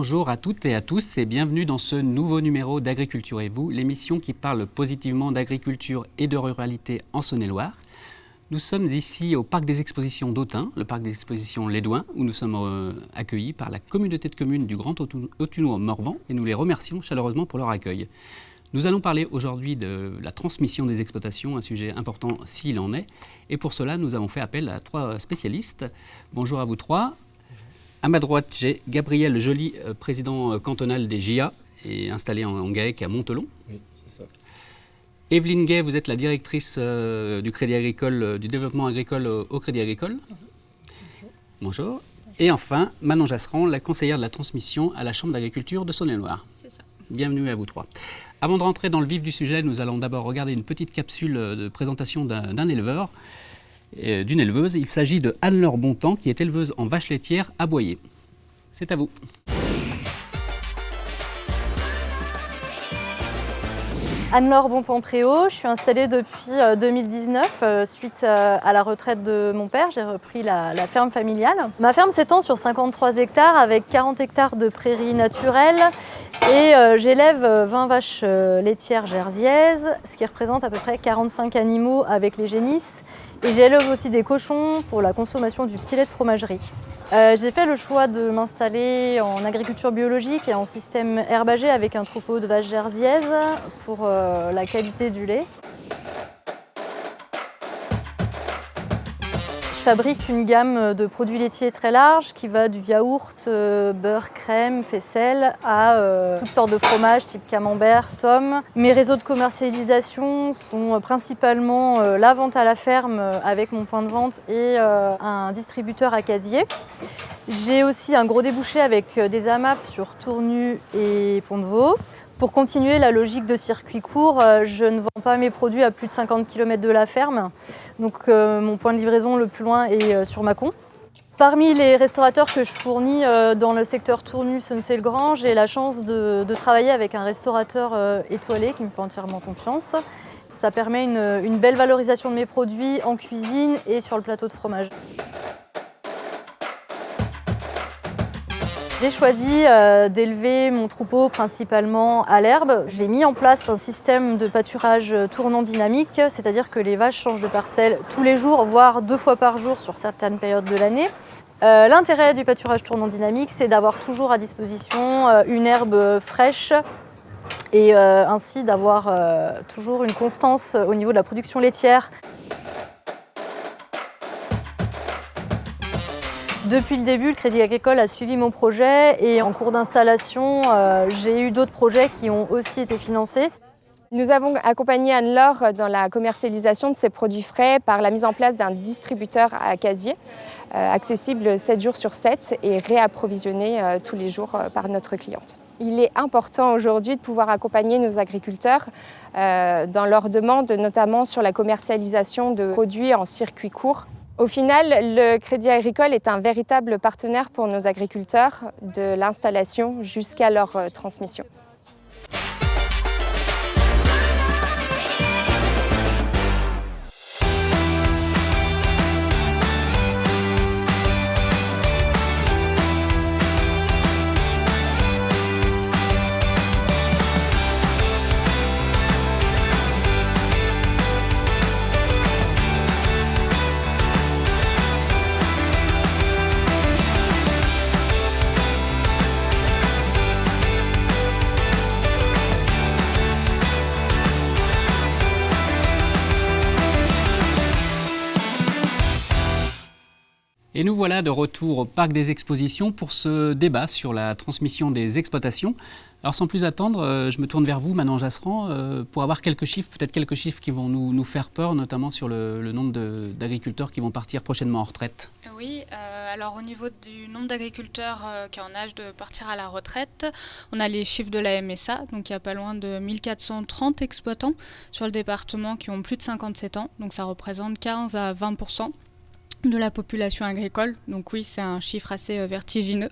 Bonjour à toutes et à tous et bienvenue dans ce nouveau numéro d'Agriculture et vous, l'émission qui parle positivement d'agriculture et de ruralité en Saône-et-Loire. Nous sommes ici au Parc des Expositions d'Autun, le Parc des Expositions Lédouin, où nous sommes accueillis par la communauté de communes du Grand Autunois-Morvan et nous les remercions chaleureusement pour leur accueil. Nous allons parler aujourd'hui de la transmission des exploitations, un sujet important s'il en est. Et pour cela, nous avons fait appel à trois spécialistes. Bonjour à vous trois. À ma droite, j'ai Gabriel Joly, président cantonal des JA et installé en GAEC à Montelon. Oui, c'est ça. Evelyne Gay, vous êtes la directrice du Crédit Agricole, du développement agricole au Crédit Agricole. Bonjour. Bonjour. Et enfin, Manon Jasserand, la conseillère de la transmission à la Chambre d'agriculture de Saône-et-Loire. C'est ça. Bienvenue à vous trois. Avant de rentrer dans le vif du sujet, nous allons d'abord regarder une petite capsule de présentation d'un éleveur, d'une éleveuse. Il s'agit de Anne-Laure Bontemps, qui est éleveuse en vaches laitières à Boyer. C'est à vous. Anne-Laure Bontemps-Préau, je suis installée depuis 2019 suite à la retraite de mon père. J'ai repris la ferme familiale. Ma ferme s'étend sur 53 hectares avec 40 hectares de prairies naturelles et j'élève 20 vaches laitières jerseyaises, ce qui représente à peu près 45 animaux avec les génisses. Et j'élève aussi des cochons pour la consommation du petit lait de fromagerie. J'ai fait le choix de m'installer en agriculture biologique et en système herbager avec un troupeau de vaches jerseyaises pour la qualité du lait. Je fabrique une gamme de produits laitiers très large qui va du yaourt, beurre, crème, faisselle à toutes sortes de fromages type camembert, tome. Mes réseaux de commercialisation sont principalement la vente à la ferme avec mon point de vente et un distributeur à casier. J'ai aussi un gros débouché avec des AMAP sur Tournu et Pont-de-Vaux. Pour continuer la logique de circuit court, je ne vends pas mes produits à plus de 50 km de la ferme. Donc mon point de livraison le plus loin est sur Mâcon. Parmi les restaurateurs que je fournis dans le secteur Tournu-Sennecey-le-Grand, j'ai la chance de travailler avec un restaurateur étoilé qui me fait entièrement confiance. Ça permet une belle valorisation de mes produits en cuisine et sur le plateau de fromage. J'ai choisi d'élever mon troupeau principalement à l'herbe. J'ai mis en place un système de pâturage tournant dynamique, c'est-à-dire que les vaches changent de parcelle tous les jours, voire 2 fois par jour sur certaines périodes de l'année. L'intérêt du pâturage tournant dynamique, c'est d'avoir toujours à disposition une herbe fraîche et ainsi d'avoir toujours une constance au niveau de la production laitière. Depuis le début, le Crédit Agricole a suivi mon projet et en cours d'installation, j'ai eu d'autres projets qui ont aussi été financés. Nous avons accompagné Anne-Laure dans la commercialisation de ses produits frais par la mise en place d'un distributeur à casier, accessible 7 jours sur 7 et réapprovisionné tous les jours par notre cliente. Il est important aujourd'hui de pouvoir accompagner nos agriculteurs dans leurs demandes, notamment sur la commercialisation de produits en circuit court. Au final, le Crédit Agricole est un véritable partenaire pour nos agriculteurs de l'installation jusqu'à leur transmission. Et nous voilà de retour au Parc des Expositions pour ce débat sur la transmission des exploitations. Alors sans plus attendre, je me tourne vers vous, Manon Jasserand, pour avoir quelques chiffres, peut-être quelques chiffres qui vont nous faire peur, notamment sur le nombre d'agriculteurs qui vont partir prochainement en retraite. Oui, alors au niveau du nombre d'agriculteurs qui est en âge de partir à la retraite, on a les chiffres de la MSA, donc il y a pas loin de 1430 exploitants sur le département qui ont plus de 57 ans, donc ça représente 15 à 20%. de la population agricole. Donc oui, c'est un chiffre assez vertigineux.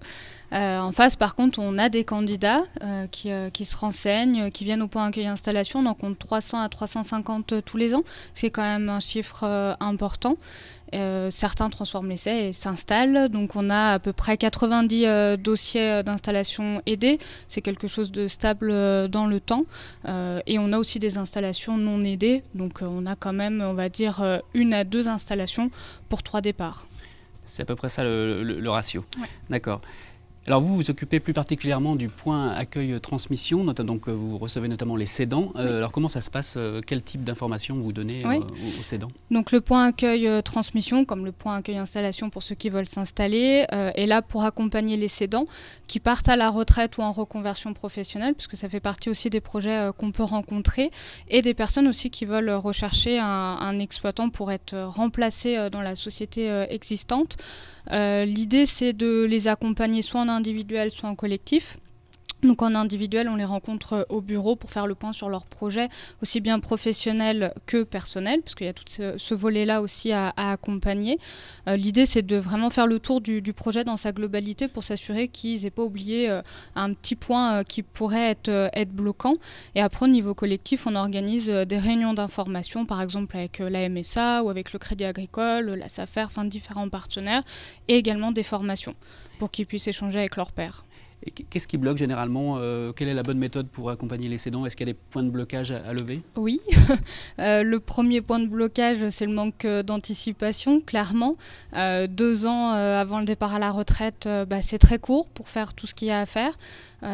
En face, par contre, on a des candidats qui se renseignent, qui viennent au point accueil installation. On en compte 300 à 350 tous les ans. C'est quand même un chiffre important. Certains transforment l'essai et s'installent. Donc on a à peu près 90 dossiers d'installation aidés. C'est quelque chose de stable dans le temps. Et on a aussi des installations non aidées. Donc on a quand même, on va dire, 1 à 2 installations pour 3 départs. C'est à peu près ça le ratio. Ouais. D'accord. Alors vous vous occupez plus particulièrement du point accueil transmission, donc vous recevez notamment les cédants. Alors comment ça se passe? Quel type d'informations vous donnez aux cédants? Donc le point accueil transmission, comme le point accueil installation pour ceux qui veulent s'installer, est là pour accompagner les cédants qui partent à la retraite ou en reconversion professionnelle, puisque ça fait partie aussi des projets qu'on peut rencontrer, et des personnes aussi qui veulent rechercher un exploitant pour être remplacé dans la société existante. L'idée, c'est de les accompagner soit en individuel, soit en collectif. Donc en individuel, on les rencontre au bureau pour faire le point sur leurs projets, aussi bien professionnels que personnels, parce qu'il y a tout ce volet-là aussi à accompagner. L'idée, c'est de vraiment faire le tour du projet dans sa globalité pour s'assurer qu'ils n'aient pas oublié un petit point qui pourrait être bloquant. Et après, au niveau collectif, on organise des réunions d'information, par exemple avec la MSA ou avec le Crédit Agricole, la SAFER, enfin différents partenaires, et également des formations pour qu'ils puissent échanger avec leurs pairs. Et qu'est-ce qui bloque généralement? Quelle est la bonne méthode pour accompagner les cédants? Est-ce qu'il y a des points de blocage à lever? Oui, le premier point de blocage, c'est le manque d'anticipation, clairement. 2 ans avant le départ à la retraite, c'est très court pour faire tout ce qu'il y a à faire.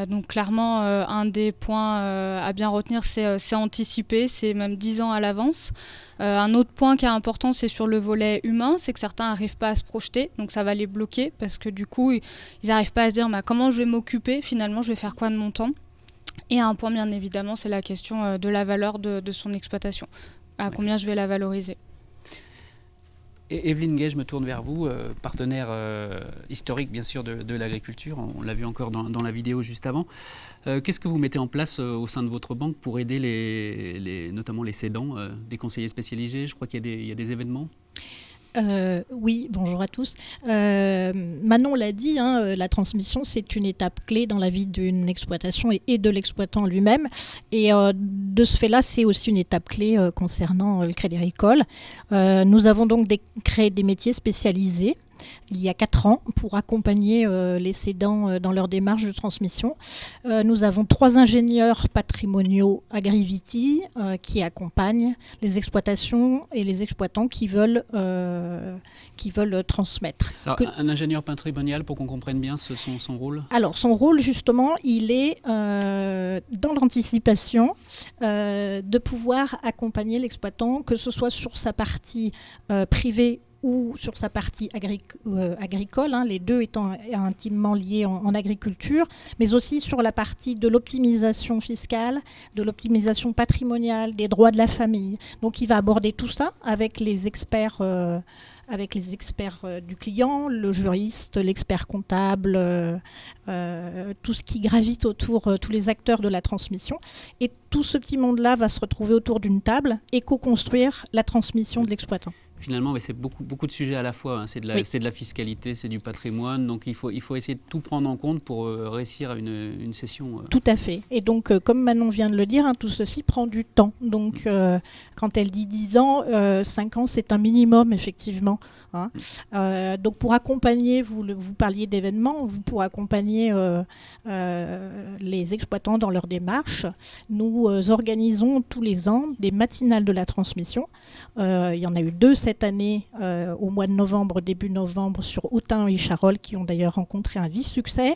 Donc clairement, un des points à bien retenir, c'est anticiper, c'est même 10 ans à l'avance. Un autre point qui est important, c'est sur le volet humain, c'est que certains n'arrivent pas à se projeter, donc ça va les bloquer parce que du coup, ils n'arrivent pas à se dire comment je vais m'occuper, finalement, je vais faire quoi de mon temps. Et un point, bien évidemment, c'est la question de la valeur de son exploitation. À combien je vais la valoriser. Et Evelyne Gay, je me tourne vers vous, partenaire historique bien sûr de l'agriculture, on l'a vu encore dans la vidéo juste avant. Qu'est-ce que vous mettez en place au sein de votre banque pour aider notamment les cédants, des conseillers spécialisés? Je crois qu'il y a des événements. Oui, bonjour à tous. Manon l'a dit, la transmission, c'est une étape clé dans la vie d'une exploitation et de l'exploitant lui-même. Et de ce fait-là, c'est aussi une étape clé concernant le Crédit Agricole. Nous avons donc créé des métiers spécialisés il y a 4 ans pour accompagner les cédants dans leur démarche de transmission. Nous avons 3 ingénieurs patrimoniaux Agriviti qui accompagnent les exploitations et les exploitants qui veulent transmettre. Alors, un ingénieur patrimonial, pour qu'on comprenne bien son rôle? Alors, son rôle, justement, il est dans l'anticipation de pouvoir accompagner l'exploitant, que ce soit sur sa partie privée ou sur sa partie agricole, les deux étant intimement liés en agriculture, mais aussi sur la partie de l'optimisation fiscale, de l'optimisation patrimoniale, des droits de la famille. Donc il va aborder tout ça avec les experts du client, le juriste, l'expert comptable, tout ce qui gravite autour, tous les acteurs de la transmission. Et tout ce petit monde-là va se retrouver autour d'une table et co-construire la transmission de l'exploitant. Finalement, c'est beaucoup de sujets à la fois. C'est de la fiscalité, c'est du patrimoine. Donc, il faut essayer de tout prendre en compte pour réussir à une session. Tout à fait. Et donc, comme Manon vient de le dire, tout ceci prend du temps. Donc, quand elle dit 10 ans, 5 ans, c'est un minimum, effectivement. Donc, pour accompagner, vous parliez d'événements, pour accompagner les exploitants dans leur démarche, nous organisons tous les ans des matinales de la transmission. Il y en a eu 2 cette année, au mois de novembre, début novembre, sur Autun et Charolles, qui ont d'ailleurs rencontré un vif succès.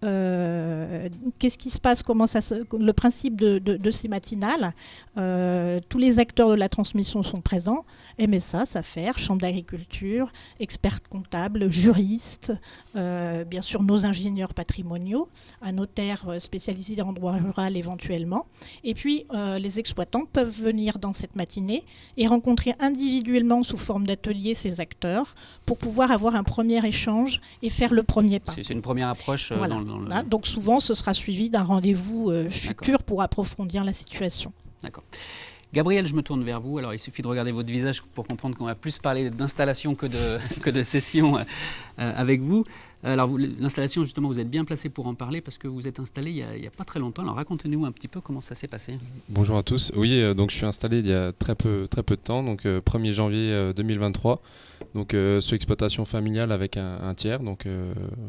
Qu'est-ce qui se passe? Le principe de ces matinales, tous les acteurs de la transmission sont présents, MSA, SAFER, Chambre d'agriculture, experts comptables, juristes, bien sûr nos ingénieurs patrimoniaux, un notaire spécialisé en droit rural éventuellement. Et puis les exploitants peuvent venir dans cette matinée et rencontrer individuellement sous forme d'atelier ces acteurs pour pouvoir avoir un premier échange et faire le premier pas. C'est une première approche. Voilà. Donc souvent, ce sera suivi d'un rendez-vous futur pour approfondir la situation. D'accord. Gabriel, je me tourne vers vous. Alors, il suffit de regarder votre visage pour comprendre qu'on va plus parler d'installation que de session avec vous. Alors, l'installation, justement, vous êtes bien placé pour en parler parce que vous êtes installé il n'y a pas très longtemps. Alors, racontez-nous un petit peu comment ça s'est passé. Bonjour à tous. Oui, donc je suis installé il y a très peu de temps, donc 1er janvier 2023. Donc, sur exploitation familiale avec un tiers, donc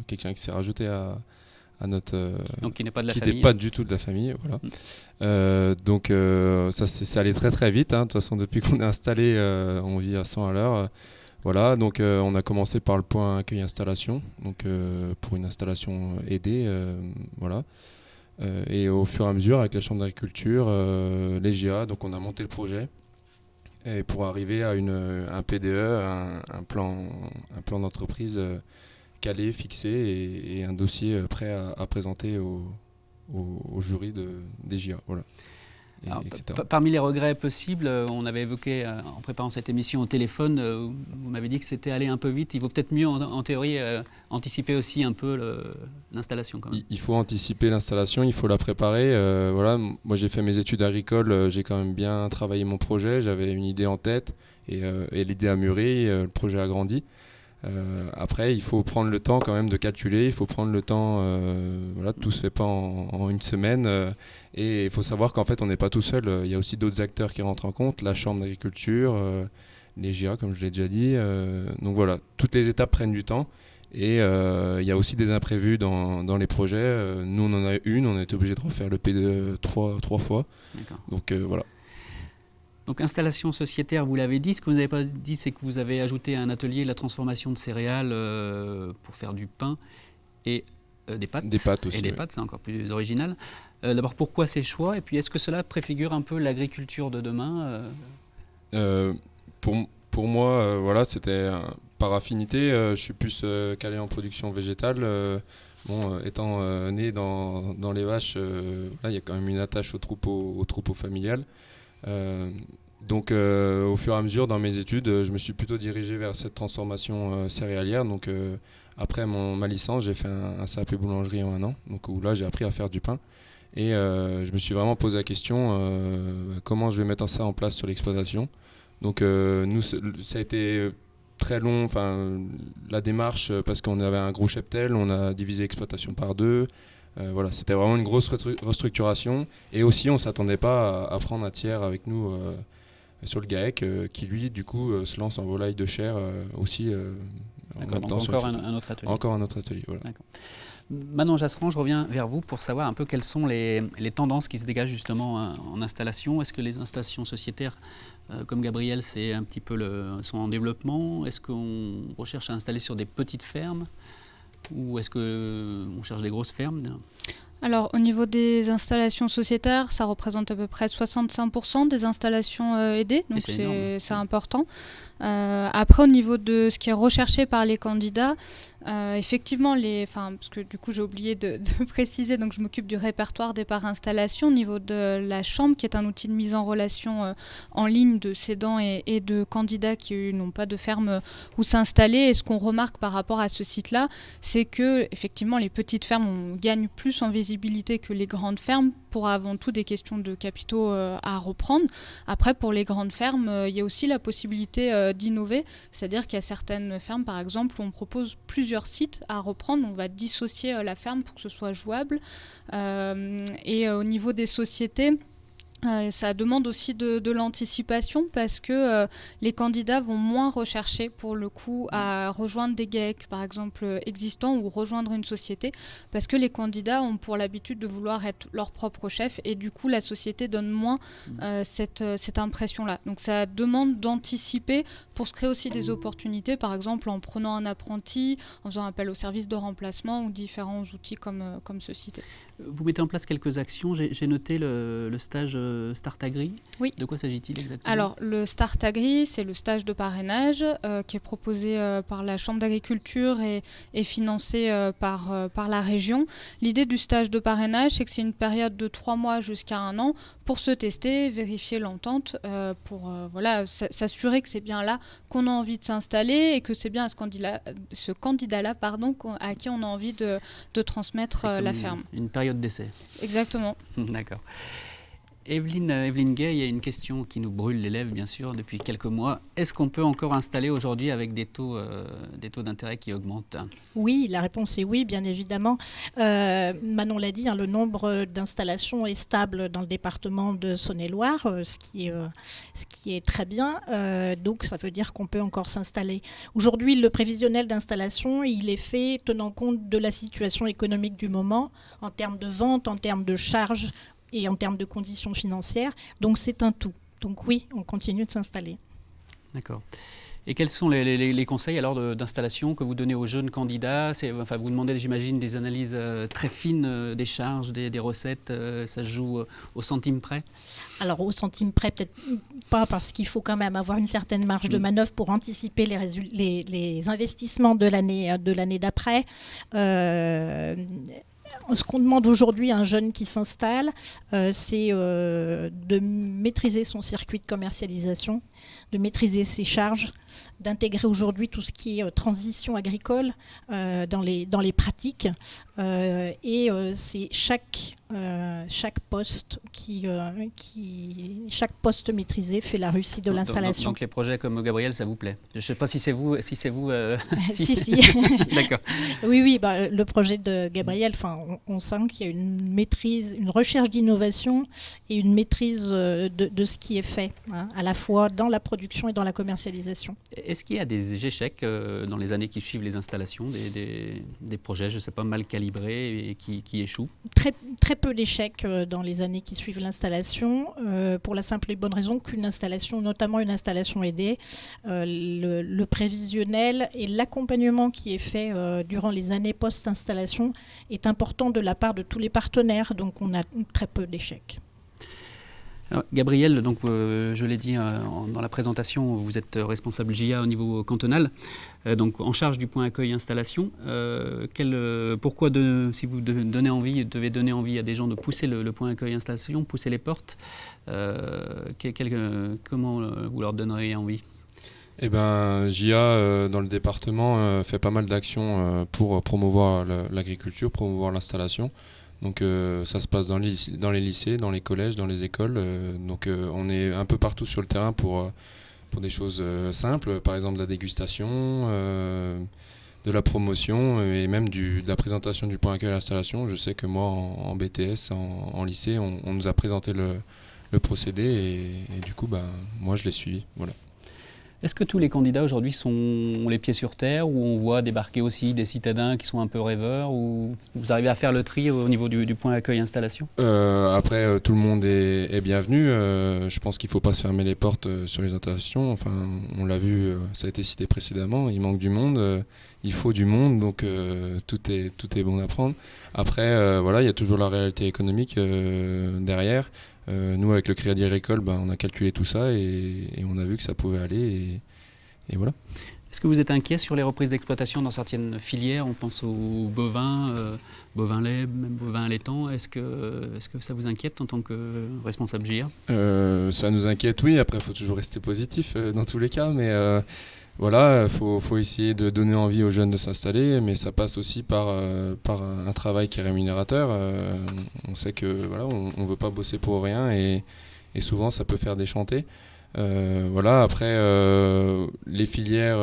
quelqu'un qui s'est rajouté à notre... donc, qui n'est pas de la qui famille. n'est pas du tout de la famille, voilà. Donc, ça c'est allé très très vite. De toute façon, depuis qu'on est installé, on vit à 100 à l'heure. Voilà, donc on a commencé par le point accueil installation, donc pour une installation aidée, voilà. Et au fur et à mesure, avec la Chambre d'agriculture, les GIA, donc on a monté le projet et pour arriver à un PDE, un plan d'entreprise calé, fixé et un dossier prêt à présenter au jury des GIA, voilà. Alors, parmi les regrets possibles, on avait évoqué en préparant cette émission au téléphone, vous m'avez dit que c'était allé un peu vite. Il vaut peut-être mieux en théorie anticiper aussi un peu l'installation quand même. Il faut anticiper l'installation, il faut la préparer. Voilà. Moi j'ai fait mes études agricoles, j'ai quand même bien travaillé mon projet, j'avais une idée en tête et l'idée a mûri, le projet a grandi. Après, il faut prendre le temps quand même de calculer, il faut prendre le temps, voilà, tout se fait pas en une semaine, et il faut savoir qu'en fait on n'est pas tout seul, il y a aussi d'autres acteurs qui rentrent en compte, la Chambre d'agriculture, les GIA comme je l'ai déjà dit, donc voilà, toutes les étapes prennent du temps, et il y a aussi des imprévus dans les projets, nous on en a une, on a été obligé de refaire le P2 trois fois, donc voilà. Donc installation sociétaire, vous l'avez dit. Ce que vous n'avez pas dit, c'est que vous avez ajouté un atelier de la transformation de céréales pour faire du pain et des pâtes. Des pâtes aussi. Et des pâtes, c'est encore plus original. D'abord, pourquoi ces choix? Et puis, est-ce que cela préfigure un peu l'agriculture de demain Pour moi, voilà, c'était par affinité. Je suis plus calé en production végétale. Étant né dans les vaches, il y a quand même une attache au troupeau familial. Donc au fur et à mesure dans mes études, je me suis plutôt dirigé vers cette transformation céréalière. Donc après ma licence, j'ai fait un CAP boulangerie en 1 an, donc où là j'ai appris à faire du pain. Et je me suis vraiment posé la question comment je vais mettre ça en place sur l'exploitation. Donc nous, ça a été très long, la démarche, parce qu'on avait un gros cheptel, on a divisé l'exploitation par 2. Voilà, c'était vraiment une grosse restructuration, et aussi on ne s'attendait pas à prendre un tiers avec nous sur le GAEC qui lui du coup se lance en volaille de chair aussi en même temps. Encore un autre atelier. Encore un autre atelier, voilà. Manon Jasserand, je reviens vers vous pour savoir un peu quelles sont les tendances qui se dégagent justement en installation. Est-ce que les installations sociétaires comme Gabriel sont en développement? Est-ce qu'on recherche à installer sur des petites fermes? Ou est-ce qu'on cherche des grosses fermes? Alors, au niveau des installations sociétaires, ça représente à peu près 65% des installations aidées, donc c'est important. Après, au niveau de ce qui est recherché par les candidats, effectivement, parce que du coup j'ai oublié de préciser, donc je m'occupe du répertoire départ installation au niveau de la Chambre, qui est un outil de mise en relation en ligne de cédants et de candidats qui n'ont pas de ferme où s'installer. Et ce qu'on remarque par rapport à ce site-là, c'est que effectivement les petites fermes gagnent plus en visibilité que les grandes fermes, pour avant tout des questions de capitaux à reprendre. Après, pour les grandes fermes, il y a aussi la possibilité d'innover, c'est-à-dire qu'il y a certaines fermes, par exemple, où on propose plusieurs sites à reprendre. On va dissocier la ferme pour que ce soit jouable. Et au niveau des sociétés, ça demande aussi de l'anticipation, parce que les candidats vont moins rechercher pour le coup à rejoindre des GAEC par exemple existants ou rejoindre une société, parce que les candidats ont pour l'habitude de vouloir être leur propre chef, et du coup la société donne moins cette impression-là. Donc ça demande d'anticiper pour se créer aussi des opportunités, par exemple en prenant un apprenti, en faisant appel au service de remplacement ou différents outils comme ce site. Vous mettez en place quelques actions. J'ai noté le stage Start Agri. Oui. De quoi s'agit-il exactement? Alors, le Start Agri, c'est le stage de parrainage qui est proposé par la Chambre d'agriculture et financé par la région. L'idée du stage de parrainage, c'est que c'est une période de 3 mois jusqu'à 1 an pour se tester, vérifier l'entente, pour s'assurer que c'est bien là qu'on a envie de s'installer et que c'est bien ce candidat-là, à qui on a envie de transmettre la ferme. Une période d'essai. Exactement. D'accord. Evelyne Gay, il y a une question qui nous brûle les lèvres, bien sûr, depuis quelques mois. Est-ce qu'on peut encore installer aujourd'hui avec des taux d'intérêt qui augmentent? Oui, la réponse est oui, bien évidemment. Manon l'a dit, le nombre d'installations est stable dans le département de Saône-et-Loire, ce qui est très bien. Donc, ça veut dire qu'on peut encore s'installer. Aujourd'hui, le prévisionnel d'installation, il est fait tenant compte de la situation économique du moment, en termes de vente, en termes de charges et en termes de conditions financières. Donc c'est un tout. Donc oui, on continue de s'installer. D'accord. Et quels sont les conseils alors d'installation que vous donnez aux jeunes candidats? Vous demandez, j'imagine, des analyses très fines des charges, des recettes. Ça se joue au centime près? Alors au centime près, peut-être pas, parce qu'il faut quand même avoir une certaine marge de manœuvre pour anticiper les investissements de l'année d'après. Ce qu'on demande aujourd'hui à un jeune qui s'installe, c'est de maîtriser son circuit de commercialisation, de maîtriser ses charges, d'intégrer aujourd'hui tout ce qui est transition agricole dans les pratiques. C'est chaque poste chaque poste maîtrisé fait la réussite de l'installation. Donc les projets comme Gabriel, ça vous plaît? Je ne sais pas si c'est vous. Si. D'accord. Oui, le projet de Gabriel, on sent qu'il y a une maîtrise, une recherche d'innovation et une maîtrise de ce qui est fait, à la fois dans la production et dans la commercialisation. Est-ce qu'il y a des échecs dans les années qui suivent les installations, des projets, je ne sais pas, mal calibrés et qui échouent? Très peu d'échecs dans les années qui suivent l'installation, pour la simple et bonne raison qu'une installation, notamment une installation aidée, le prévisionnel et l'accompagnement qui est fait durant les années post-installation est important de la part de tous les partenaires, donc on a très peu d'échecs. Alors, Gabriel, donc, je l'ai dit dans la présentation, vous êtes responsable JA au niveau cantonal, donc en charge du point accueil installation. Pourquoi, si vous devez donner envie à des gens de pousser le point accueil installation, pousser les portes, comment vous leur donneriez envie? JA dans le département fait pas mal d'actions pour promouvoir l'agriculture, promouvoir l'installation. Donc ça se passe dans les lycées, dans les collèges, dans les écoles. On est un peu partout sur le terrain pour des choses simples, par exemple de la dégustation, de la promotion et même de la présentation du point accueil à l'installation. Je sais que moi en BTS, en lycée, on nous a présenté le procédé et du coup moi je l'ai suivi. Voilà. Est-ce que tous les candidats aujourd'hui ont les pieds sur terre, ou on voit débarquer aussi des citadins qui sont un peu rêveurs, ou vous arrivez à faire le tri au niveau du point accueil installation? Après, tout le monde est bienvenu. Je pense qu'il ne faut pas se fermer les portes sur les installations. Enfin, on l'a vu, ça a été cité précédemment, il manque du monde, il faut du monde, donc tout est bon à prendre. Après, il y a toujours la réalité économique derrière. Nous, avec le Crédit Agricole, on a calculé tout ça et on a vu que ça pouvait aller et voilà. Est-ce que vous êtes inquiet sur les reprises d'exploitation dans certaines filières? On pense aux bovins, bovins lait, même bovins allaitants. Est-ce que ça vous inquiète en tant que responsable JA? Ça nous inquiète, oui. Après, il faut toujours rester positif dans tous les cas, mais faut essayer de donner envie aux jeunes de s'installer, mais ça passe aussi par un travail qui est rémunérateur. On sait que on veut pas bosser pour rien et souvent ça peut faire déchanter. Après les filières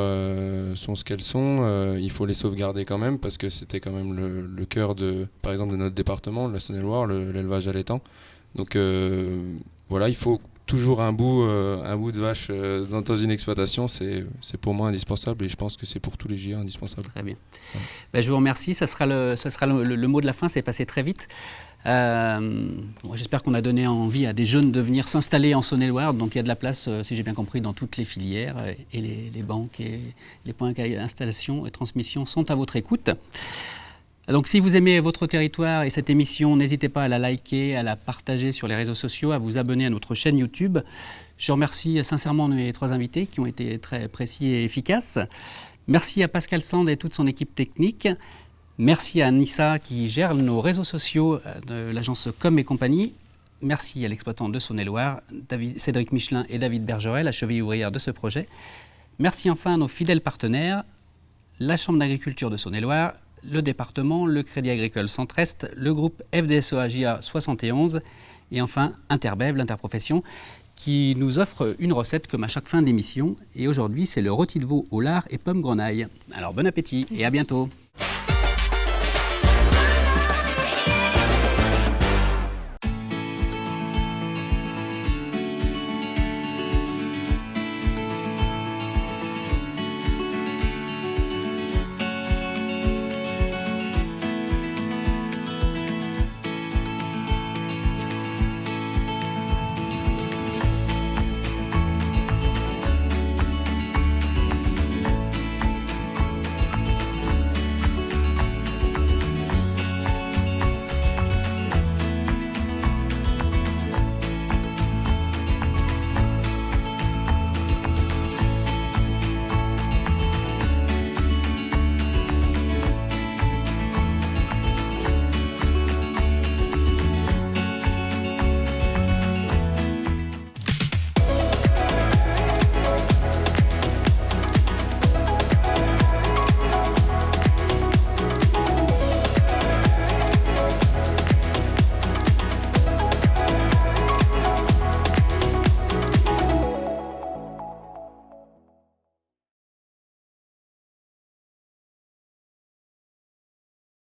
sont ce qu'elles sont. Il faut les sauvegarder quand même parce que c'était quand même le cœur par exemple de notre département, la Saône-et-Loire, l'élevage allaitant. Donc il faut toujours un bout de vache dans une exploitation, c'est pour moi indispensable et je pense que c'est pour tous les JA indispensable. Très bien. Ouais. Je vous remercie. Ça sera le mot de la fin, c'est passé très vite. J'espère qu'on a donné envie à des jeunes de venir s'installer en Saône-et-Loire. Donc il y a de la place, si j'ai bien compris, dans toutes les filières et les banques et les points d'installation et transmission sont à votre écoute. Donc si vous aimez votre territoire et cette émission, n'hésitez pas à la liker, à la partager sur les réseaux sociaux, à vous abonner à notre chaîne YouTube. Je remercie sincèrement mes trois invités qui ont été très précis et efficaces. Merci à Pascal Sand et toute son équipe technique. Merci à Anissa qui gère nos réseaux sociaux de l'agence Com et compagnie. Merci à l'exploitant de Saône-et-Loire, Cédric Michelin et David Bergerel, la cheville ouvrière de ce projet. Merci enfin à nos fidèles partenaires, la Chambre d'agriculture de Saône-et-Loire, le département, le Crédit Agricole Centre-Est, le groupe FDSEA JA 71 Et enfin, Interbev, l'interprofession, qui nous offre une recette comme à chaque fin d'émission. Et aujourd'hui, c'est le rôti de veau au lard et pommes grenaille. Alors bon appétit et à bientôt.